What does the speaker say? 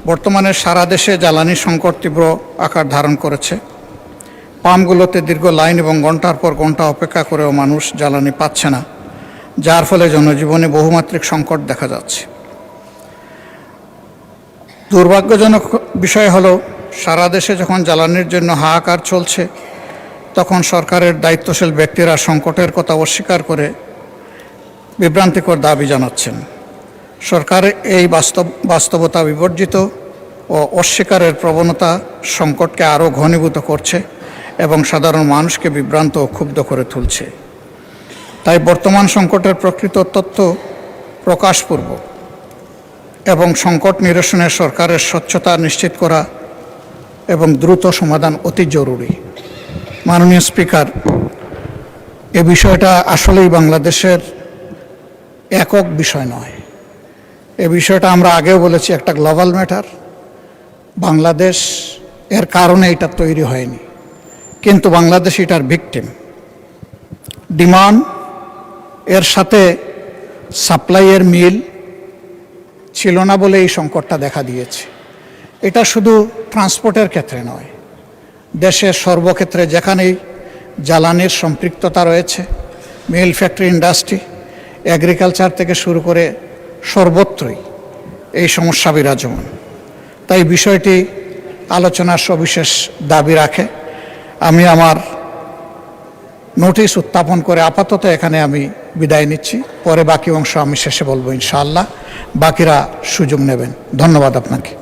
বর্তমানে সারা দেশে জ্বালানি সংকট তীব্র আকার ধারণ করেছে। পাম্পগুলোতে দীর্ঘ লাইন এবং ঘন্টার পর ঘন্টা অপেক্ষা করেও মানুষ জ্বালানি পাচ্ছে না, যার ফলে জনজীবনে বহুমাত্রিক সংকট দেখা যাচ্ছে। দুর্ভাগ্যজনক বিষয় হলো, সারা দেশে যখন জ্বালানির জন্য হাহাকার চলছে, তখন সরকারের দায়িত্বশীল ব্যক্তিরা সংকটের কথা অস্বীকার করে বিভ্রান্তিকর দাবি জানাচ্ছেন। সরকারের এই বাস্তবতা বিবর্জিত ও অস্বীকারের প্রবণতা সংকটকে আরও ঘনীভূত করছে এবং সাধারণ মানুষকে বিভ্রান্ত ও ক্ষুব্ধ করে তুলছে। তাই বর্তমান সংকটের প্রকৃত তথ্য প্রকাশপূর্বক এবং সংকট নিরসনে সরকারের স্বচ্ছতা নিশ্চিত করা এবং দ্রুত সমাধান অতি জরুরি। মাননীয় স্পিকার, এ বিষয়টা আসলেই বাংলাদেশের একক বিষয় নয়। এ বিষয়টা আমরা আগেও বলেছি, একটা গ্লোবাল ম্যাটার। বাংলাদেশ এর কারণে এটা তৈরি হয়নি, কিন্তু বাংলাদেশ এটার ভিকটিম। ডিমান্ড এর সাথে সাপ্লাইয়ের মিল ছিল না বলে এই সংকটটা দেখা দিয়েছে। এটা শুধু ট্রান্সপোর্টের ক্ষেত্রে নয়, দেশের সর্বক্ষেত্রে যেখানেই জ্বালানির সম্পৃক্ততা রয়েছে, মিল, ফ্যাক্টরি, ইন্ডাস্ট্রি, এগ্রিকালচার থেকে শুরু করে সর্বত্রই এই সমস্যা বিরাজমান। তাই বিষয়টি আলোচনার সবিশেষ দাবি রাখে। আমি আমার নোটিশ উত্থাপন করে আপাতত এখানে আমি বিদায় নিচ্ছি। পরে বাকি অংশ আমি শেষে বলবো ইনশাআল্লাহ, বাকিরা সুযোগ নেবেন। ধন্যবাদ আপনাকে।